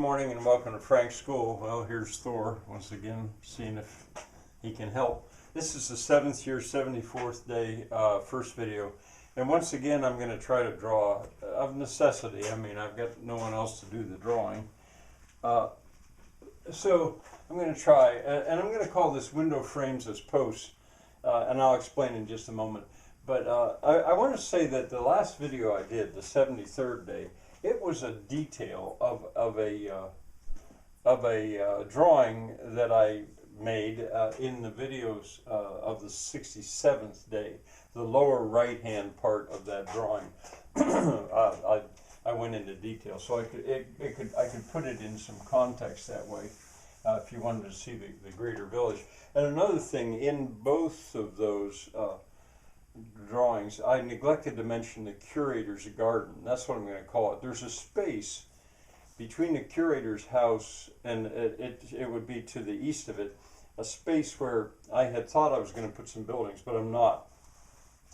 Morning and welcome to Frank's School. Well, here's Thor once again, seeing if he can help. This is the 7th year, 74th day, first video. And once again, I'm going to try to draw of necessity. I mean, I've got no one else to do the drawing. So I'm going to try, and I'm going to call this window frames as posts, and I'll explain in just a moment. But I want to say that the last video I did, the 73rd day, it was a detail of a drawing that I made in the videos of the 67th day, the lower right hand part of that drawing. I went into detail, so I could put it in some context that way if you wanted to see the greater village. And another thing, in both of those drawings, I neglected to mention the curator's garden. That's what I'm going to call it. There's a space between the curator's house and it would be to the east of it, a space where I had thought I was going to put some buildings, but I'm not.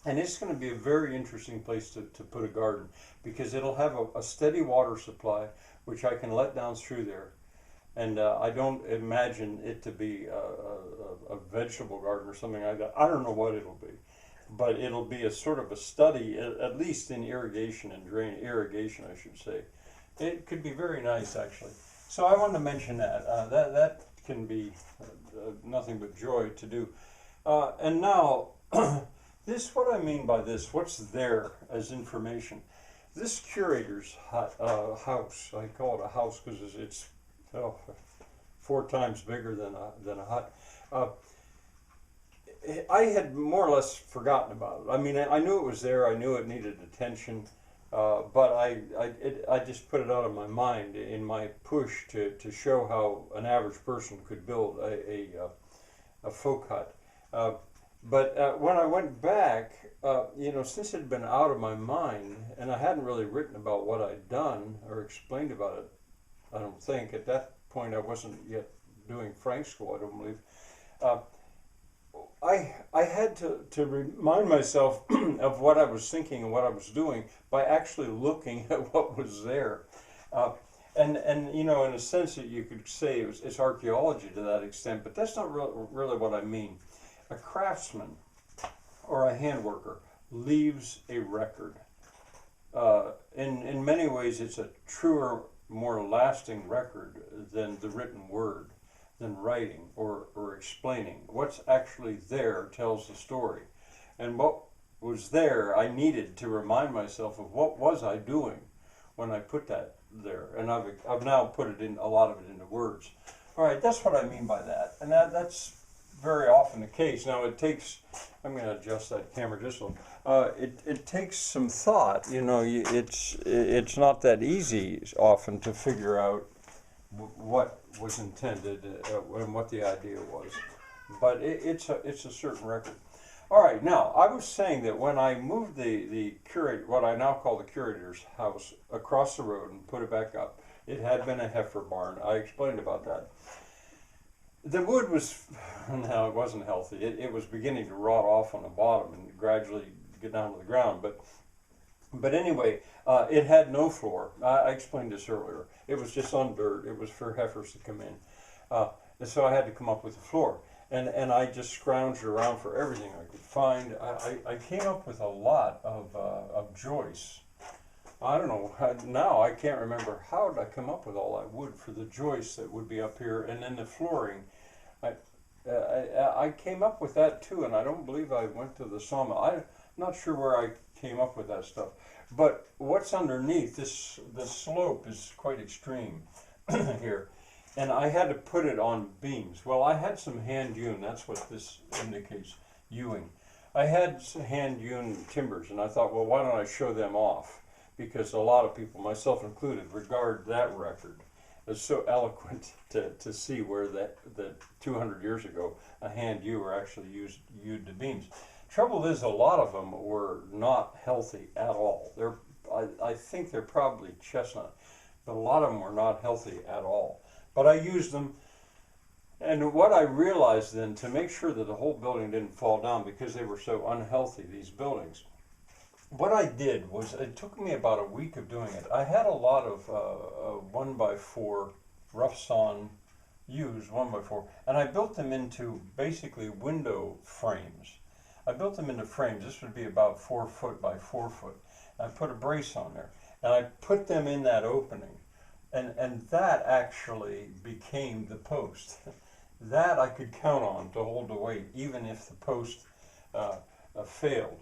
And it's going to be a very interesting place to put a garden, because it'll have a steady water supply, which I can let down through there. And I don't imagine it to be a vegetable garden or something like that. I don't know what it'll be. But it'll be a sort of a study, at least in irrigation and irrigation, I should say. It could be very nice, actually. So I wanted to mention that. That can be nothing but joy to do. And now, what I mean by this, what's there as information? This curator's house, I call it a house because it's 4 times bigger than a hut. I had more or less forgotten about it. I mean, I knew it was there. I knew it needed attention, but I just put it out of my mind in my push to show how an average person could build a folk hut. But when I went back, since it had been out of my mind, and I hadn't really written about what I'd done or explained about it, I don't think. At that point, I wasn't yet doing Frank's School, I don't believe. I had to remind myself of what I was thinking and what I was doing by actually looking at what was there. And in a sense that you could say it's archaeology to that extent, but that's not really what I mean. A craftsman or a hand worker leaves a record. In many ways, it's a truer, more lasting record than the written word, than writing or explaining. What's actually there tells the story. And what was there, I needed to remind myself of what was I doing when I put that there. And I've now put it in, a lot of it into words. All right, that's what I mean by that. And that's very often the case. Now it takes, I'm going to adjust that camera just a little. It takes some thought. It's not that easy often to figure out what was intended and what the idea was, but it's a certain record. All right, now I was saying that when I moved the curator, what I now call the curator's house, across the road and put it back up, it had been a heifer barn. I explained about that. The wood was, no, it wasn't healthy. It was beginning to rot off on the bottom and gradually get down to the ground, but anyway, it had no floor. I explained this earlier. It was just on dirt. It was for heifers to come in. And so I had to come up with a floor. And I just scrounged around for everything I could find. I came up with a lot of joists. I don't know, now I can't remember how did I come up with all that wood for the joists that would be up here, and then the flooring. I came up with that too, and I don't believe I went to the sawmill. I'm not sure where I came up with that stuff. But what's underneath, the slope is quite extreme here. And I had to put it on beams. Well, I had some hand-hewn, that's what this indicates, hewing. I had some hand-hewn timbers, and I thought, well, why don't I show them off? Because a lot of people, myself included, regard that record as so eloquent to see where that 200 years ago, a hand hewer actually hewed the beams. Trouble is, a lot of them were not healthy at all. I think they're probably chestnut, but a lot of them were not healthy at all. But I used them, and what I realized then, to make sure that the whole building didn't fall down because they were so unhealthy, these buildings, what I did was, it took me about a week of doing it. I had a lot of 1x4 rough sawn used 1x4, and I built them into basically window frames. I built them into frames. This would be about 4 foot by 4 foot. I put a brace on there, and I put them in that opening, and that actually became the post. That I could count on to hold the weight, even if the post failed.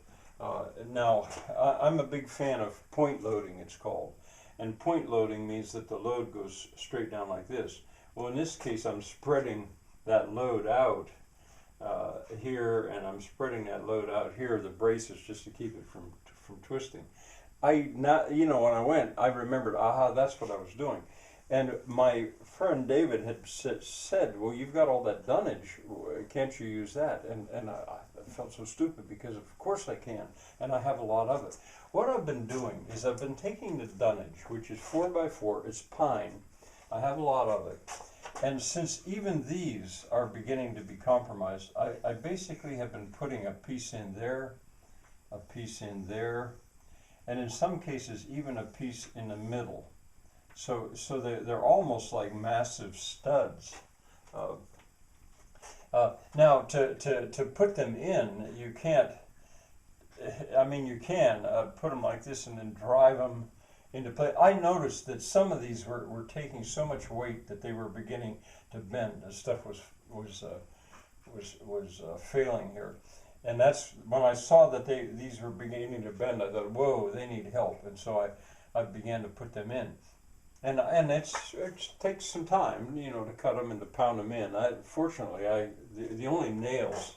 Now, I'm a big fan of point loading, it's called. And point loading means that the load goes straight down like this. Well, in this case, I'm spreading that load out here, and I'm spreading that load out here, the braces, just to keep it from twisting. When I went, I remembered, aha, that's what I was doing. And my friend David had said, well, you've got all that dunnage, can't you use that? And I felt so stupid, because of course I can, and I have a lot of it. What I've been doing is I've been taking the dunnage, which is 4x4, it's pine, I have a lot of it, and since even these are beginning to be compromised, I basically have been putting a piece in there, a piece in there, and in some cases even a piece in the middle. So they're almost like massive studs. Now, to put them in, you can't, you can put them like this and then drive them into place. I noticed that some of these were taking so much weight that they were beginning to bend. The stuff was failing here. And that's when I saw that these were beginning to bend, I thought, whoa, they need help. And so I began to put them in. And it takes some time, to cut them and to pound them in. Fortunately, the only nails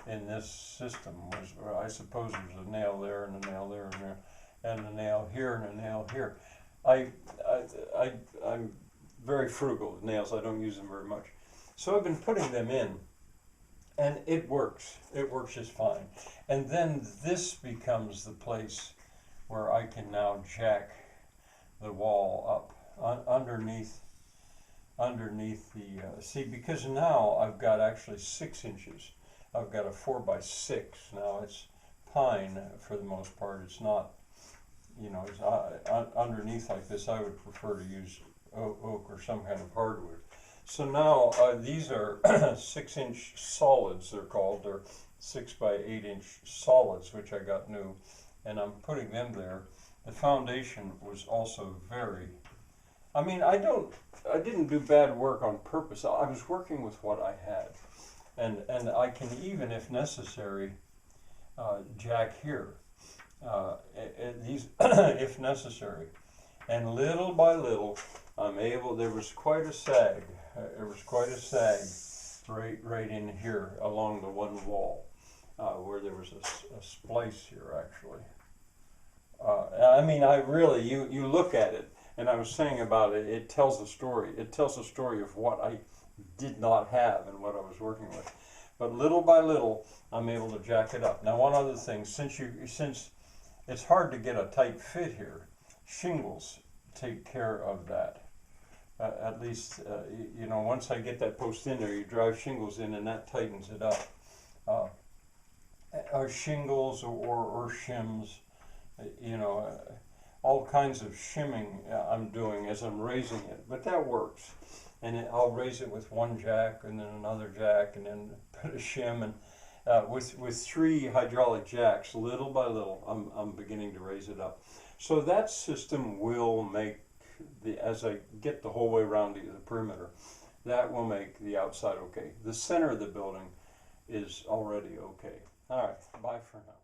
in this system was, I suppose, there was a nail there and a nail there and there, and a nail here and a nail here. I'm very frugal with nails. I don't use them very much. So I've been putting them in, and it works. It works just fine. And then this becomes the place where I can now jack the wall up. Underneath the see, because now I've got actually 6 inches. I've got a 4x6. Now it's pine for the most part. It's not, it's underneath like this. I would prefer to use oak or some kind of hardwood. So now these are 6-inch solids. They're called. They're 6x8-inch solids, which I got new, and I'm putting them there. The foundation was also very. I didn't do bad work on purpose. I was working with what I had, and I can even, if necessary, jack here. These, if necessary, and little by little, I'm able. There was quite a sag. Right in here along the one wall, where there was a splice here actually. You look at it. And I was saying about it, it tells a story. It tells a story of what I did not have and what I was working with. But little by little, I'm able to jack it up. Now, one other thing, since it's hard to get a tight fit here, shingles take care of that. At least, once I get that post in there, you drive shingles in, and that tightens it up. Shingles or shims, all kinds of shimming I'm doing as I'm raising it, but that works. And I'll raise it with one jack and then another jack and then put a shim, and with 3 hydraulic jacks, little by little, I'm beginning to raise it up. So that system will make as I get the whole way around the perimeter, that will make the outside okay. The center of the building is already okay. All right, bye for now.